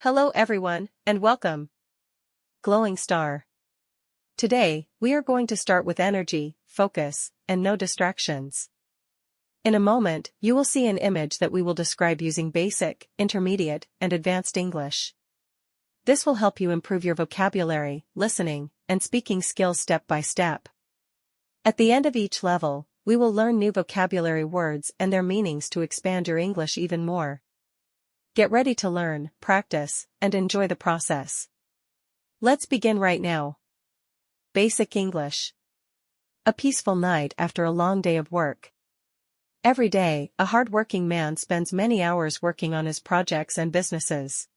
Hello everyone, and welcome. Glowing Star. Today, we are going to start with energy, focus, and no distractions. In a moment, you will see an image that we will describe using basic, intermediate, and advanced English. This will help you improve your vocabulary, listening, and speaking skills step by step. At the end of each level, we will learn new vocabulary words and their meanings to expand your English even more. Get ready to learn, practice, and enjoy the process. Let's begin right now. Basic English. A peaceful night after a long day of work. Every day, a hard-working man spends many hours working on his projects and businesses.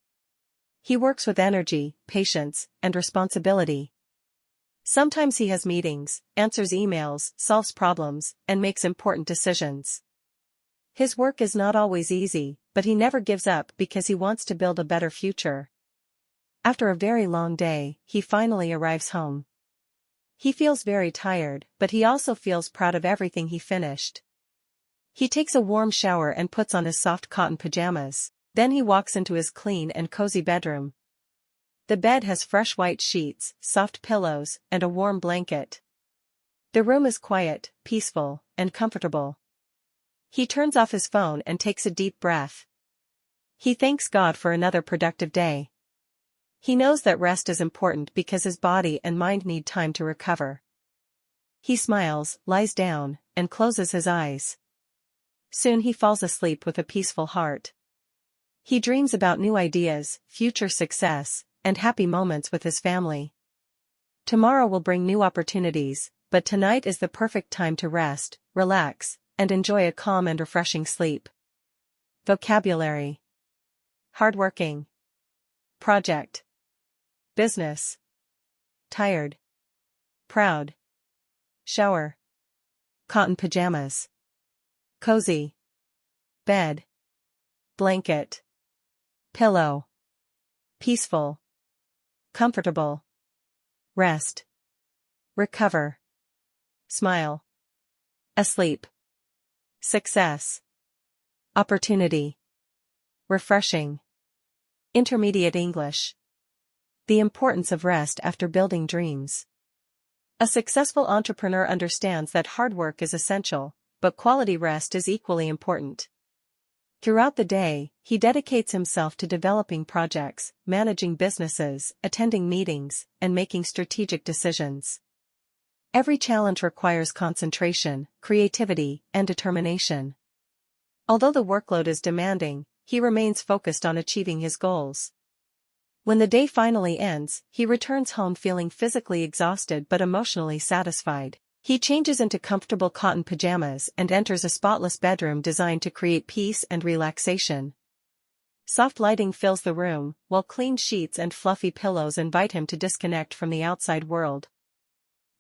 He works with energy, patience, and responsibility. Sometimes he has meetings, answers emails, solves problems, and makes important decisions. His work is not always easy, but he never gives up because he wants to build a better future. After a very long day, he finally arrives home. He feels very tired, but he also feels proud of everything he finished. He takes a warm shower and puts on his soft cotton pajamas. Then he walks into his clean and cozy bedroom. The bed has fresh white sheets, soft pillows, and a warm blanket. The room is quiet, peaceful, and comfortable. He turns off his phone and takes a deep breath. He thanks God for another productive day. He knows that rest is important because his body and mind need time to recover. He smiles, lies down, and closes his eyes. Soon he falls asleep with a peaceful heart. He dreams about new ideas, future success, and happy moments with his family. Tomorrow will bring new opportunities, but tonight is the perfect time to rest, relax, and enjoy a calm and refreshing sleep. Vocabulary. Hardworking. Project. Business. Tired. Proud. Shower. Cotton pajamas. Cozy. Bed. Blanket. Pillow. Peaceful. Comfortable. Rest. Recover. Smile. Asleep. Success. Opportunity. Refreshing. Intermediate English. The importance of rest after building dreams. A successful entrepreneur understands that hard work is essential, but quality rest is equally important. Throughout the day, he dedicates himself to developing projects, managing businesses, attending meetings, and making strategic decisions. Every challenge requires concentration, creativity, and determination. Although the workload is demanding, he remains focused on achieving his goals. When the day finally ends, he returns home feeling physically exhausted but emotionally satisfied. He changes into comfortable cotton pajamas and enters a spotless bedroom designed to create peace and relaxation. Soft lighting fills the room, while clean sheets and fluffy pillows invite him to disconnect from the outside world.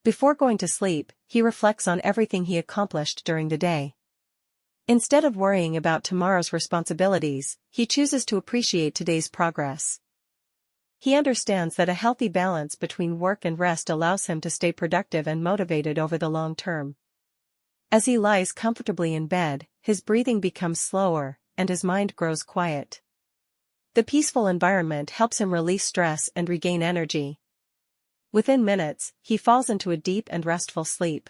Before going to sleep, he reflects on everything he accomplished during the day. Instead of worrying about tomorrow's responsibilities, he chooses to appreciate today's progress. He understands that a healthy balance between work and rest allows him to stay productive and motivated over the long term. As he lies comfortably in bed, his breathing becomes slower, and his mind grows quiet. The peaceful environment helps him release stress and regain energy. Within minutes, he falls into a deep and restful sleep.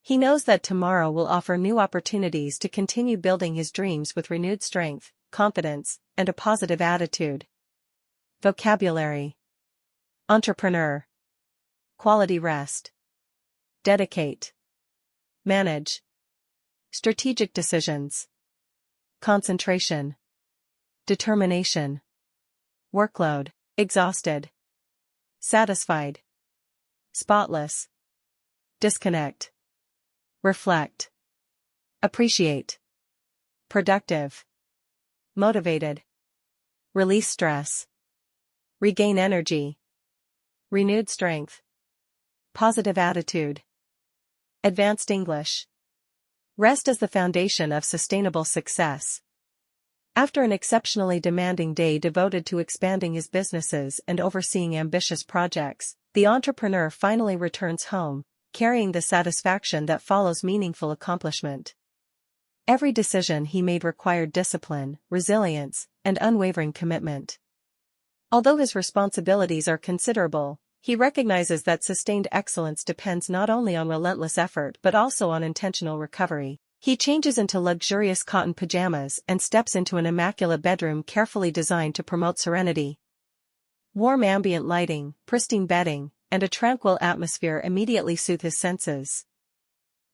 He knows that tomorrow will offer new opportunities to continue building his dreams with renewed strength, confidence, and a positive attitude. Vocabulary. Entrepreneur. Quality rest. Dedicate. Manage. Strategic decisions. Concentration. Determination. Workload. Exhausted. Satisfied. Spotless. Disconnect. Reflect. Appreciate. Productive. Motivated. Release stress. Regain energy. Renewed strength. Positive attitude. Advanced English. Rest is the foundation of sustainable success. After an exceptionally demanding day devoted to expanding his businesses and overseeing ambitious projects, the entrepreneur finally returns home, carrying the satisfaction that follows meaningful accomplishment. Every decision he made required discipline, resilience, and unwavering commitment. Although his responsibilities are considerable, he recognizes that sustained excellence depends not only on relentless effort but also on intentional recovery. He changes into luxurious cotton pajamas and steps into an immaculate bedroom carefully designed to promote serenity. Warm ambient lighting, pristine bedding, and a tranquil atmosphere immediately soothe his senses.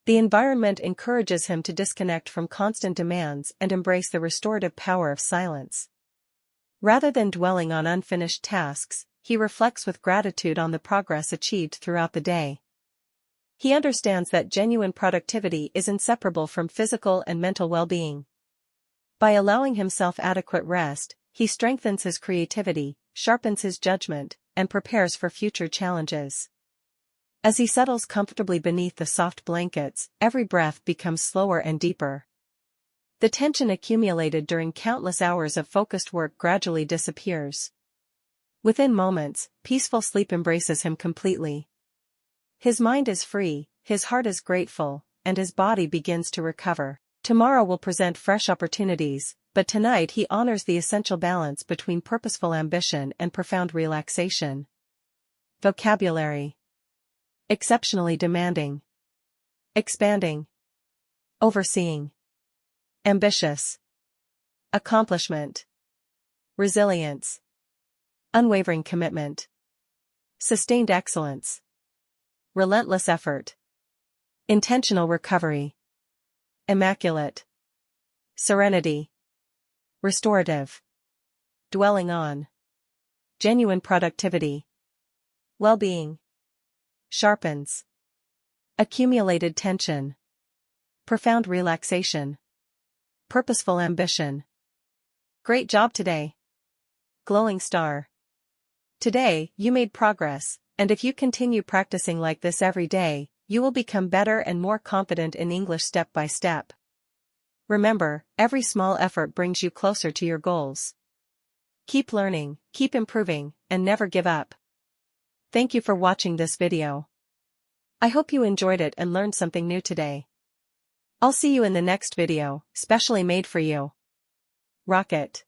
The environment encourages him to disconnect from constant demands and embrace the restorative power of silence. Rather than dwelling on unfinished tasks, he reflects with gratitude on the progress achieved throughout the day. He understands that genuine productivity is inseparable from physical and mental well-being. By allowing himself adequate rest, he strengthens his creativity, sharpens his judgment, and prepares for future challenges. As he settles comfortably beneath the soft blankets, every breath becomes slower and deeper. The tension accumulated during countless hours of focused work gradually disappears. Within moments, peaceful sleep embraces him completely. His mind is free, his heart is grateful, and his body begins to recover. Tomorrow will present fresh opportunities, but tonight he honors the essential balance between purposeful ambition and profound relaxation. Vocabulary: exceptionally demanding, expanding, overseeing, ambitious, accomplishment, resilience, unwavering commitment, sustained excellence, relentless effort, intentional recovery, immaculate, serenity, restorative, dwelling on, genuine productivity, well-being, sharpens, accumulated tension, profound relaxation, purposeful ambition. Great job today. Glowing star. Today, you made progress, and if you continue practicing like this every day, you will become better and more confident in English step by step. Remember, every small effort brings you closer to your goals. Keep learning, keep improving, and never give up. Thank you for watching this video. I hope you enjoyed it and learned something new today. I'll see you in the next video, specially made for you. Rocket.